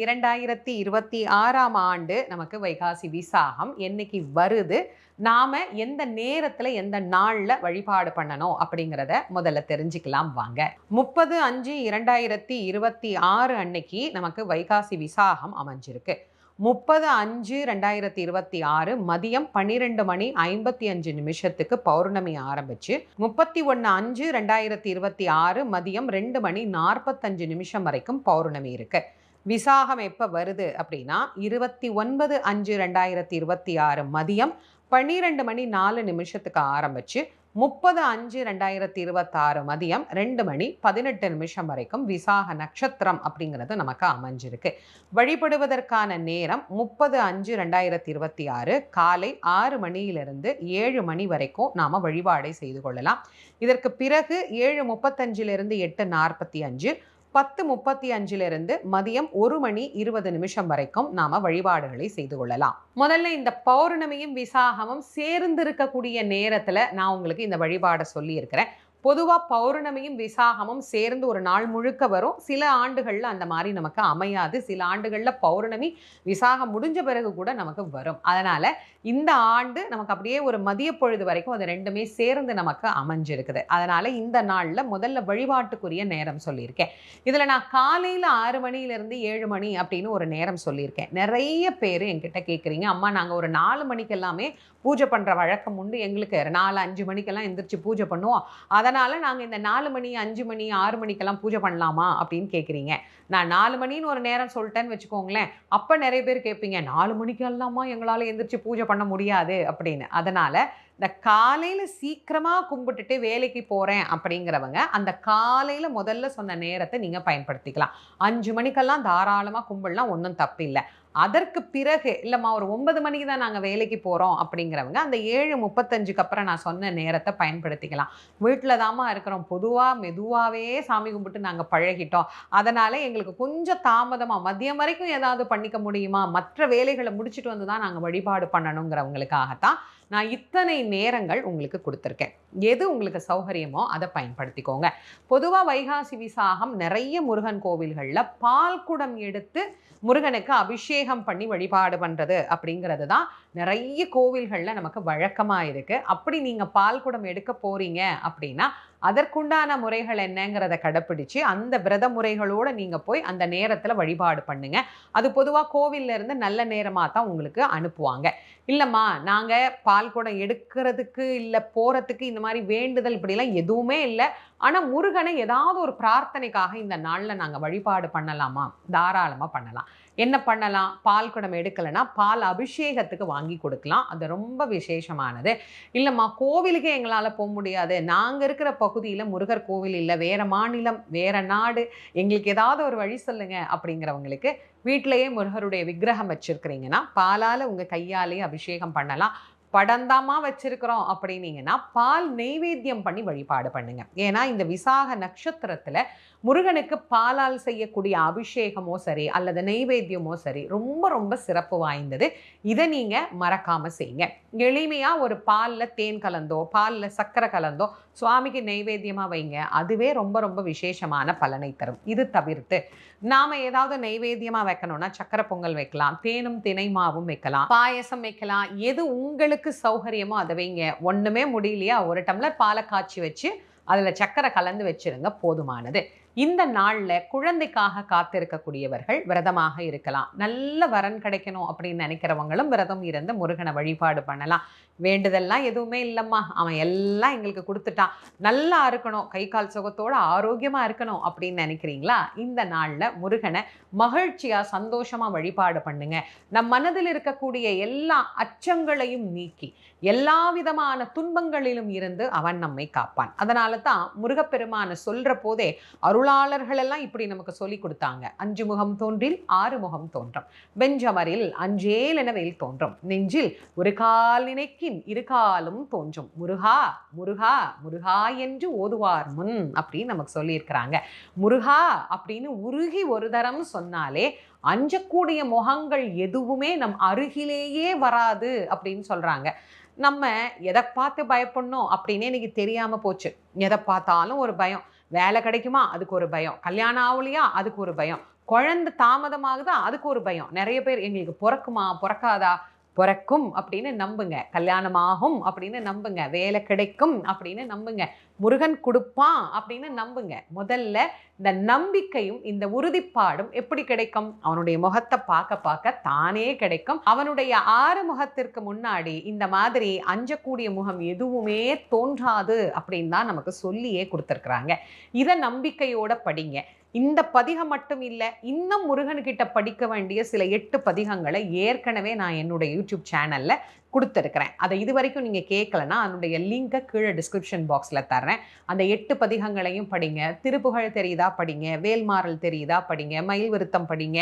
2026ஆம் ஆண்டு நமக்கு வைகாசி விசாகம் என்னைக்கு வருது, நாம எந்த நேரத்துல எந்த நாள்ல வழிபாடு பண்ணணும் அப்படிங்கிறத முதல்ல தெரிஞ்சுக்கலாம் வாங்க. 30/5/2026 அன்னைக்கு நமக்கு வைகாசி விசாகம் அமைஞ்சிருக்கு. 30/5/2026 மதியம் 12:55 பௌர்ணமி ஆரம்பிச்சு 31/5/2026 மதியம் 2:45 வரைக்கும் பௌர்ணமி இருக்கு. விசாகம் எப்ப வருது அப்படின்னா 29/5/2026 மதியம் 12:04 ஆரம்பிச்சு 30/5/2026 மதியம் 2:18 வரைக்கும் விசாக நட்சத்திரம் அப்படிங்கிறது நமக்கு அமைஞ்சிருக்கு. வழிபடுவதற்கான நேரம் 30/5/2026 காலை 6 மணியிலிருந்து 7 மணி வரைக்கும் நாம வழிபாடை செய்து கொள்ளலாம். இதற்கு பிறகு 7:35 8:45 10:35 மதியம் 1:20 வரைக்கும் நாம வழிபாடுகளை செய்து கொள்ளலாம். முதல்ல இந்த பௌர்ணமியும் விசாகமும் சேர்ந்து இருக்கக்கூடிய நேரத்துல நான் உங்களுக்கு இந்த வழிபாடை சொல்லி இருக்கிறேன். பொதுவா பௌர்ணமியும் விசாகமும் சேர்ந்து ஒரு நாள் முழுக்க வரும். சில ஆண்டுகள்ல அந்த மாதிரி நமக்கு அமையாது. சில ஆண்டுகள்ல பௌர்ணமி விசாகம் முடிஞ்ச பிறகு கூட நமக்கு வரும். அதனால இந்த ஆண்டு நமக்கு அப்படியே ஒரு மதிய பொழுது வரைக்கும் அது ரெண்டுமே சேர்ந்து நமக்கு அமைஞ்சிருக்குது. அதனால இந்த நாள்ல முதல்ல வழிபாட்டுக்குரிய நேரம் சொல்லியிருக்கேன். இதுல நான் காலையில 6 மணியிலிருந்து 7 மணி அப்படின்னு ஒரு நேரம் சொல்லியிருக்கேன். நிறைய பேர் என்கிட்ட கேட்குறீங்க, அம்மா நாங்க ஒரு 4 மணிக்கு எல்லாமே பூஜை பண்ற வழக்கம் உண்டு, எங்களுக்கு 4-5 மணிக்கெல்லாம் எந்திரிச்சு பூஜை பண்ணுவோம், அதனால நாங்க இந்த 4 மணி 5 மணி 6 மணிக்கெல்லாம் பூஜை பண்ணலாமா அப்படின்னு கேட்குறீங்க. நான் 4 மணின்னு ஒரு நேரம் சொல்லிட்டேன்னு வச்சுக்கோங்களேன், அப்ப நிறைய பேர் கேட்பீங்க 4 மணிக்கெல்லாமா எங்களால எந்திரிச்சு பூஜை பண்ண முடியாது அப்படின்னு. அதனால இந்த காலையில சீக்கிரமா கும்பிட்டுட்டு வேலைக்கு போறேன் அப்படிங்கிறவங்க அந்த காலையில முதல்ல சொன்ன நேரத்தை நீங்க பயன்படுத்திக்கலாம். 5 மணிக்கெல்லாம் தாராளமா கும்பிடலாம், ஒன்றும் தப்பு இல்லை. அதற்கு பிறகு இல்லைம்மா ஒரு 9 மணிக்கு தான் நாங்கள் வேலைக்கு போகிறோம் அப்படிங்கிறவங்க அந்த 7:35 அப்புறம் நான் சொன்ன நேரத்தை பயன்படுத்திக்கலாம். வீட்டில் தாம்மா இருக்கிறோம், பொதுவாக மெதுவாகவே சாமி கும்பிட்டு நாங்கள் பழகிட்டோம், அதனால் எங்களுக்கு கொஞ்சம் தாமதமாக மதியம் வரைக்கும் ஏதாவது பண்ணிக்க முடியுமா, மற்ற வேலைகளை முடிச்சுட்டு வந்து தான் நாங்கள் வழிபாடு பண்ணணுங்கிறவங்களுக்காகத்தான் நான் இத்தனை நேரங்கள் உங்களுக்கு கொடுத்துருக்கேன். எது உங்களுக்கு சௌகரியமோ அதை பயன்படுத்திக்கோங்க. பொதுவாக வைகாசி விசாகம் நிறைய முருகன் கோவில்களில் பால் குடம் எடுத்து முருகனுக்கு அபிஷேகம் பண்ணி வழிபாடு பண்ணுறது அப்படிங்கிறது தான் நிறைய கோவில்களில் நமக்கு வழக்கமாக இருக்குது. அப்படி நீங்கள் பால் குடம் எடுக்க போகிறீங்க அப்படின்னா அதற்குண்டான முறைகள் என்னங்கிறத கடைப்பிடிச்சு அந்த விரத முறைகளோடு நீங்கள் போய் அந்த நேரத்தில் வழிபாடு பண்ணுங்க. அது பொதுவாக கோவில்ல இருந்து நல்ல நேரமாக தான் உங்களுக்கு அனுப்புவாங்க. இல்லைம்மா நாங்கள் பால் குடம் எடுக்கிறதுக்கு இல்லை போகிறதுக்கு இந்த மாதிரி வேண்டுதல் இப்படிலாம் எதுவுமே இல்லை, ஆனால் முருகனை ஏதாவது ஒரு பிரார்த்தனைக்காக இந்த நாளில் நாங்கள் வழிபாடு பண்ணலாமா, தாராளமாக பண்ணலாம். என்ன பண்ணலாம், பால் குடம் எடுக்கலைன்னா பால் அபிஷேகத்துக்கு வாங்கி கொடுக்கலாம், அது ரொம்ப விசேஷமானது. இல்லைம்மா கோவிலுக்கே எங்களால் போக முடியாது, நாங்கள் இருக்கிற பகுதியில் முருகர் கோவில் இல்லை, வேற மாநிலம் வேற நாடு, எங்களுக்கு ஏதாவது ஒரு வழி சொல்லுங்க அப்படிங்கிறவங்களுக்கு வீட்டிலேயே முருகருடைய விக்கிரகம் வச்சிருக்கிறீங்கன்னா பாலால் உங்கள் கையாலேயே அபிஷேகம் பண்ணலாம். படந்தாமா வச்சிருக்கிறோம் அப்படின்னீங்கன்னா பால் நெய்வேத்தியம் பண்ணி வழிபாடு பண்ணுங்க. ஏன்னா இந்த விசாக நட்சத்திரத்துல முருகனுக்கு பாலால் செய்யக்கூடிய அபிஷேகமோ சரி அல்லது நெய்வேத்தியமோ சரி ரொம்ப ரொம்ப சிறப்பு வாய்ந்தது. இதை நீங்க மறக்காம செய்யுங்க. எளிமையா ஒரு பால்ல தேன் கலந்தோ பால்ல சர்க்கரை கலந்தோ சுவாமிக்கு நெய்வேத்தியமா வைங்க, அதுவே ரொம்ப ரொம்ப விசேஷமான பலனை தரும். இது தவிர்த்து நாம ஏதாவது நெய்வேத்தியமா வைக்கணும்னா சக்கரை பொங்கல் வைக்கலாம், தேனும் தினை மாவும் வைக்கலாம், பாயசம் வைக்கலாம், எது உங்களுக்கு சௌகரியமோ அதை வைங்க. ஒண்ணுமே முடியலையா ஒரு டம்ளர் பாலை காய்ச்சி வச்சு அதுல சக்கரை கலந்து வச்சிருங்க, போதுமானது. இந்த நாள்ல குழந்தைக்காக காத்திருக்கக்கூடியவர்கள் விரதமாக இருக்கலாம். நல்ல வரன் கிடைக்கணும் அப்படின்னு நினைக்கிறவங்களும் விரதம் இருந்து முருகனை வழிபாடு பண்ணலாம். வேண்டுதல்லாம் எதுவுமே இல்லைம்மா, அவன் எல்லாம் எங்களுக்கு கொடுத்துட்டான், நல்லா இருக்கணும், கை கால் சுகத்தோட ஆரோக்கியமா இருக்கணும் அப்படின்னு நினைக்கிறீங்களா, இந்த நாள்ல முருகனை மகிழ்ச்சியா சந்தோஷமா வழிபாடு பண்ணுங்க. நம் மனதில் இருக்கக்கூடிய எல்லா அச்சங்களையும் நீக்கி எல்லா விதமான துன்பங்களிலும் இருந்து அவன் நம்மை காப்பான். அதனால தான் முருகப்பெருமான சொல்ற போதே அருளாளர்கள் எல்லாம் இப்படி நமக்கு சொல்லி கொடுத்தாங்க. 5 முகம் தோன்றில் 6 முகம் தோன்றும், வெஞ்சமரில் அஞ்சேல் என வேல் தோன்றும், நெஞ்சில் ஒரு கால் நினைக்கின் இரு காலும் தோன்றும், முருகா முருகா முருகா என்று ஓதுவார் முன் அப்படின்னு நமக்கு சொல்லியிருக்கிறாங்க. முருகா அப்படின்னு உருகி ஒரு தரம் சொன்னாலே அஞ்சக்கூடிய முகங்கள் எதுவுமே நம் அருகிலேயே வராது அப்படின்னு சொல்றாங்க. நம்ம எதை பார்த்து பயப்படணும் அப்படின்னு இன்னைக்கு தெரியாம போச்சு. எதை பார்த்தாலும் ஒரு பயம். வேலை கிடைக்குமா அதுக்கு ஒரு பயம், கல்யாணம் ஆகலையா அதுக்கு ஒரு பயம், குழந்தை தாமதமாகுதா அதுக்கு ஒரு பயம். நிறைய பேர் எங்களுக்கு பொறக்குமா பொறக்காதா, பொறக்கும் அப்படின்னு நம்புங்க, கல்யாணமாகும் அப்படின்னு நம்புங்க, வேலை கிடைக்கும் அப்படின்னு நம்புங்க, முருகன் கொடுப்பான் அப்படின்னு நம்புங்க. முதல்ல இந்த நம்பிக்கையும் இந்த உறுதிப்பாடும் எப்படி கிடைக்கும்? அவனுடைய முகத்தை பார்க்க பார்க்க தானே கிடைக்கும். அவனுடைய 6 முகத்திற்கு முன்னாடி இந்த மாதிரி அஞ்சக்கூடிய முகம் எதுவுமே தோன்றாது அப்படின்னு தான் நமக்கு சொல்லியே கொடுத்துருக்குறாங்க. இதை நம்பிக்கையோட படிங்க. இந்த பதிகம் மட்டும் இல்லை, இன்னும் முருகன்கிட்ட படிக்க வேண்டிய சில 8 பதிகங்களை ஏற்கனவே நான் என்னுடைய யூடியூப் சேனலில் கொடுத்துருக்கிறேன். அதை இது வரைக்கும் நீங்கள் கேட்கலன்னா அதனுடைய லிங்கை கீழே டிஸ்கிரிப்ஷன் பாக்ஸில் தர்றேன். அந்த 8 பதிகங்களையும் படிங்க. திருப்புகழ் தெரியுதா படிங்க, வேல்மாறல் தெரியுதா படிங்க, மயில் விருத்தம் படிங்க.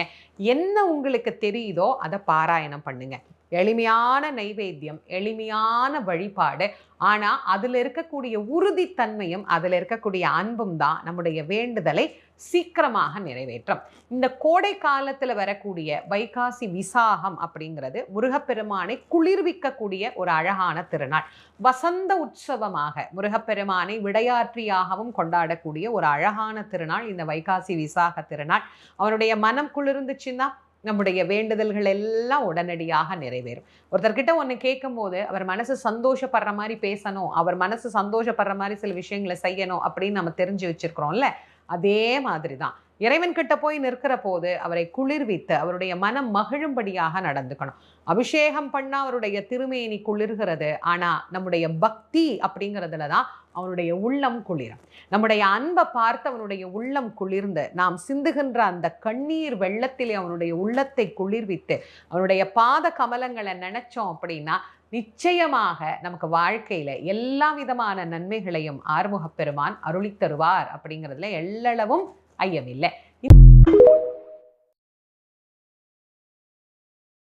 என்ன உங்களுக்கு தெரியுதோ அதை பாராயணம் பண்ணுங்க. எளிமையான நைவேத்தியம், எளிமையான வழிபாடு. ஆனால் அதில் இருக்கக்கூடிய உறுதித்தன்மையும் அதில் இருக்கக்கூடிய அன்பும் தான் நம்முடைய வேண்டுதலை சீக்கிரமாக நிறைவேற்றும். இந்த கோடை காலத்தில் வரக்கூடிய வைகாசி விசாகம் அப்படிங்கிறது முருகப்பெருமானை குளிர்விக்கக்கூடிய ஒரு அழகான திருநாள். வசந்த உற்சவமாக முருகப்பெருமானை விடையாற்றியாகவும் கொண்டாடக்கூடிய ஒரு அழகான திருநாள் இந்த வைகாசி விசாக திருநாள். அவனுடைய மனம் குளிர்ந்துச்சுன்னா நம்முடைய வேண்டுதல்கள் எல்லாம் உடனடியாக நிறைவேறும். ஒருத்தர்கிட்ட ஒன்று கேட்கும் போது அவர் மனசு சந்தோஷப்படுற மாதிரி பேசணும், அவர் மனசு சந்தோஷப்படுற மாதிரி சில விஷயங்களை செய்யணும் அப்படின்னு நம்ம தெரிஞ்சு வச்சிருக்கிறோம்ல, அதே மாதிரி தான் இறைவன் கிட்ட போய் நிற்கிற போது அவரை குளிர்வித்து அவருடைய மனம் மகிழும்படியாக நடந்துக்கணும். அபிஷேகம் பண்ணா அவருடைய திருமேனி குளிர்கிறது. ஆனா நம்முடைய பக்தி அப்படிங்கிறதுல தான் அவனுடைய உள்ளம் குளிரும். நம்முடைய அன்பை பார்த்து அவனுடைய உள்ளம் குளிர்ந்து நாம் சிந்துகின்ற அந்த கண்ணீர் வெள்ளத்திலே அவனுடைய உள்ளத்தை குளிர்வித்து அவனுடைய பாத கமலங்களை நினைச்சோம் அப்படின்னா நிச்சயமாக நமக்கு வாழ்க்கையில எல்லா விதமான நன்மைகளையும் ஆறுமுகப் பெருமான் அருளித் தருவார் அப்படிங்கிறதுல எள்ளளவும் ஐயமில்லை.